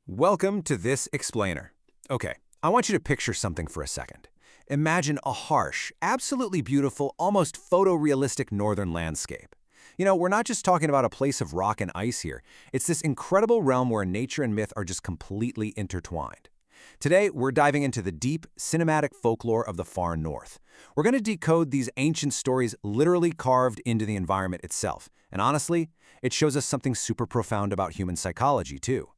Welcome to this explainer. Okay, I want you to picture something for a second. Imagine a harsh, absolutely beautiful, almost photorealistic northern landscape. We're not just talking about a place of rock and ice here. It's this incredible realm where nature and myth are just completely intertwined. Today, we're diving into the deep, cinematic folklore of the far north. We're going to decode these ancient stories literally carved into the environment itself. And honestly, it shows us something super profound about human psychology, too.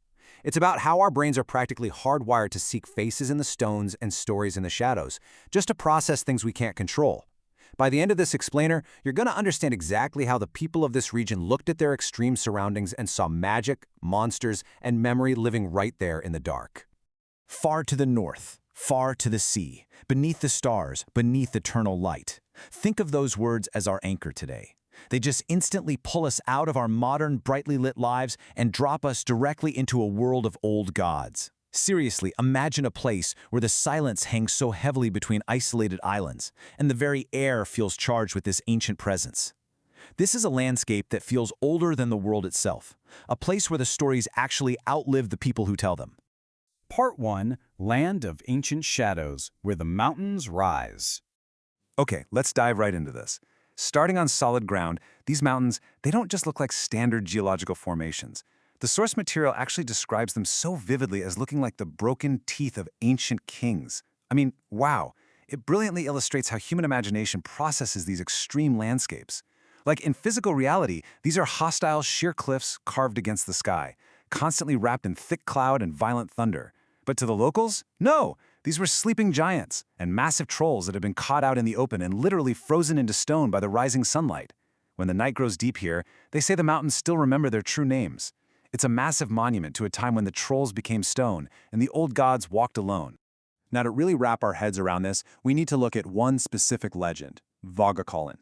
It's about how our brains are practically hardwired to seek faces in the stones and stories in the shadows, just to process things we can't control. By the end of this explainer, you're going to understand exactly how the people of this region looked at their extreme surroundings and saw magic, monsters, and memory living right there in the dark. Far to the north, far to the sea, beneath the stars, beneath eternal light. Think of those words as our anchor today. They just instantly pull us out of our modern, brightly lit lives and drop us directly into a world of old gods. Seriously, imagine a place where the silence hangs so heavily between isolated islands, and the very air feels charged with this ancient presence. This is a landscape that feels older than the world itself, a place where the stories actually outlive the people who tell them. Part 1, Land of Ancient Shadows, where the mountains rise. Okay, let's dive right into this. Starting on solid ground, these mountains, they don't just look like standard geological formations. The source material actually describes them so vividly as looking like the broken teeth of ancient kings. I mean, wow. It brilliantly illustrates how human imagination processes these extreme landscapes. Like in physical reality, these are hostile, sheer cliffs carved against the sky, constantly wrapped in thick cloud and violent thunder. But to the locals, no! These were sleeping giants and massive trolls that had been caught out in the open and literally frozen into stone by the rising sunlight. When the night grows deep here, they say the mountains still remember their true names. It's a massive monument to a time when the trolls became stone and the old gods walked alone. Now, to really wrap our heads around this, we need to look at one specific legend, Vagakallen.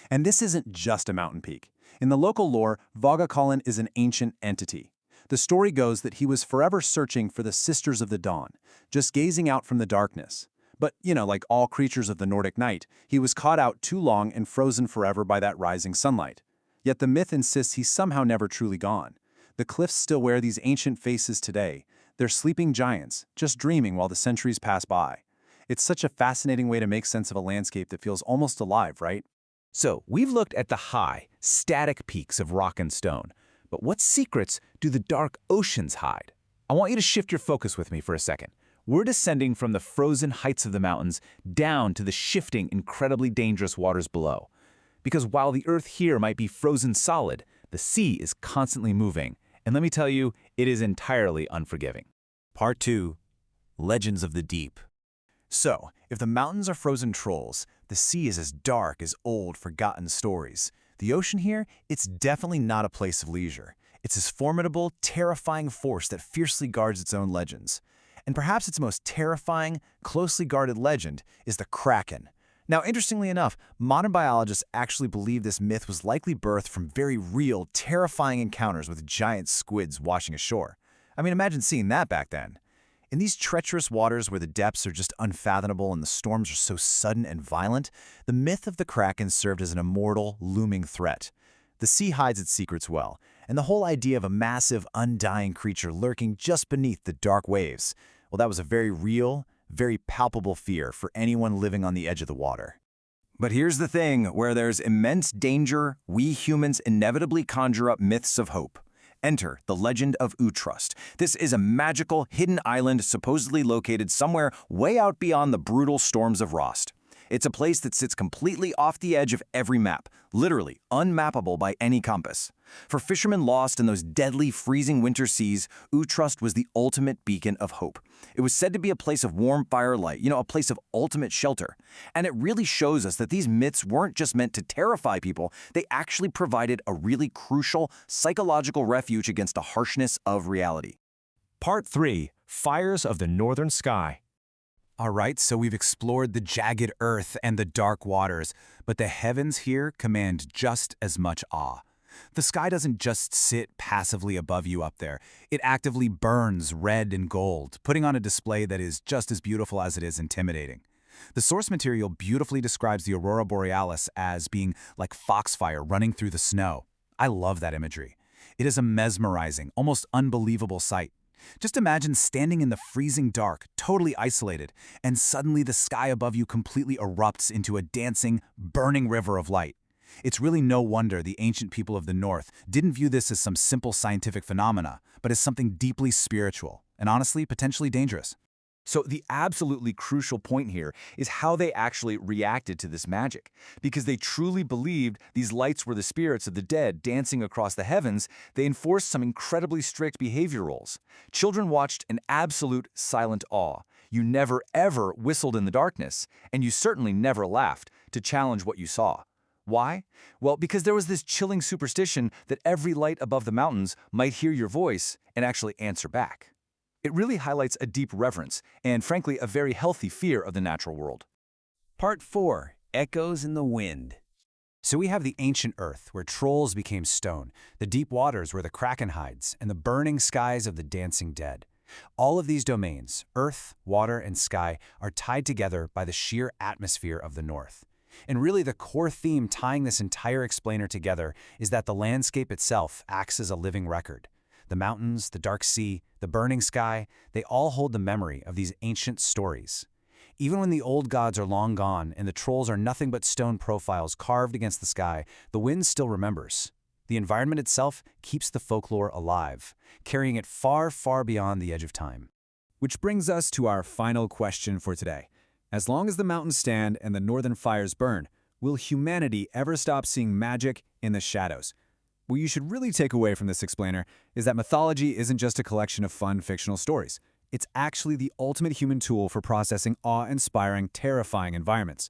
And this isn't just a mountain peak. In the local lore, Vagakallen is an ancient entity. The story goes that he was forever searching for the Sisters of the Dawn, just gazing out from the darkness. But, like all creatures of the Nordic night, he was caught out too long and frozen forever by that rising sunlight. Yet the myth insists he's somehow never truly gone. The cliffs still wear these ancient faces today. They're sleeping giants, just dreaming while the centuries pass by. It's such a fascinating way to make sense of a landscape that feels almost alive, right? So, we've looked at the high, static peaks of rock and stone. But what secrets do the dark oceans hide? I want you to shift your focus with me for a second. We're descending from the frozen heights of the mountains down to the shifting, incredibly dangerous waters below. Because while the earth here might be frozen solid, the sea is constantly moving. And let me tell you, it is entirely unforgiving. Part 2, Legends of the Deep. So, if the mountains are frozen trolls, the sea is as dark as old, forgotten stories. The ocean here, it's definitely not a place of leisure. It's this formidable, terrifying force that fiercely guards its own legends. And perhaps its most terrifying, closely guarded legend is the Kraken. Now, interestingly enough, modern biologists actually believe this myth was likely birthed from very real, terrifying encounters with giant squids washing ashore. I mean, imagine seeing that back then. In these treacherous waters where the depths are just unfathomable and the storms are so sudden and violent, the myth of the Kraken served as an immortal, looming threat. The sea hides its secrets well, and the whole idea of a massive, undying creature lurking just beneath the dark waves, well, that was a very real, very palpable fear for anyone living on the edge of the water. But here's the thing, where there's immense danger, we humans inevitably conjure up myths of hope. Enter the legend of Utrust. This is a magical, hidden island supposedly located somewhere way out beyond the brutal storms of Rost. It's a place that sits completely off the edge of every map, literally unmappable by any compass. For fishermen lost in those deadly, freezing winter seas, Utrust was the ultimate beacon of hope. It was said to be a place of warm firelight, a place of ultimate shelter. And it really shows us that these myths weren't just meant to terrify people, they actually provided a really crucial psychological refuge against the harshness of reality. Part 3, Fires of the Northern Sky. All right, so we've explored the jagged earth and the dark waters, but the heavens here command just as much awe. The sky doesn't just sit passively above you up there. It actively burns red and gold, putting on a display that is just as beautiful as it is intimidating. The source material beautifully describes the aurora borealis as being like foxfire running through the snow. I love that imagery. It is a mesmerizing, almost unbelievable sight. Just imagine standing in the freezing dark, totally isolated, and suddenly the sky above you completely erupts into a dancing, burning river of light. It's really no wonder the ancient people of the North didn't view this as some simple scientific phenomena, but as something deeply spiritual, and honestly, potentially dangerous. So the absolutely crucial point here is how they actually reacted to this magic. Because they truly believed these lights were the spirits of the dead dancing across the heavens, they enforced some incredibly strict behavior rules. Children watched in absolute silent awe. You never ever whistled in the darkness, and you certainly never laughed to challenge what you saw. Why? Well, because there was this chilling superstition that every light above the mountains might hear your voice and actually answer back. It really highlights a deep reverence and, frankly, a very healthy fear of the natural world. Part 4. Echoes in the Wind. So we have the ancient earth, where trolls became stone, the deep waters where the kraken hides, and the burning skies of the dancing dead. All of these domains, earth, water, and sky, are tied together by the sheer atmosphere of the north. And really the core theme tying this entire explainer together is that the landscape itself acts as a living record. The mountains, the dark sea, the burning sky, they all hold the memory of these ancient stories. Even when the old gods are long gone and the trolls are nothing but stone profiles carved against the sky, the wind still remembers. The environment itself keeps the folklore alive, carrying it far, far beyond the edge of time. Which brings us to our final question for today. As long as the mountains stand and the northern fires burn, will humanity ever stop seeing magic in the shadows? What you should really take away from this explainer is that mythology isn't just a collection of fun fictional stories. It's actually the ultimate human tool for processing awe-inspiring, terrifying environments.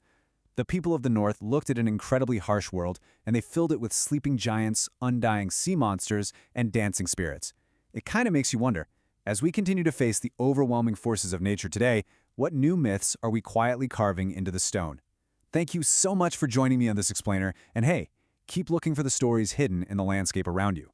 The people of the North looked at an incredibly harsh world, and they filled it with sleeping giants, undying sea monsters, and dancing spirits. It kind of makes you wonder, as we continue to face the overwhelming forces of nature today, what new myths are we quietly carving into the stone? Thank you so much for joining me on this explainer, and hey, keep looking for the stories hidden in the landscape around you.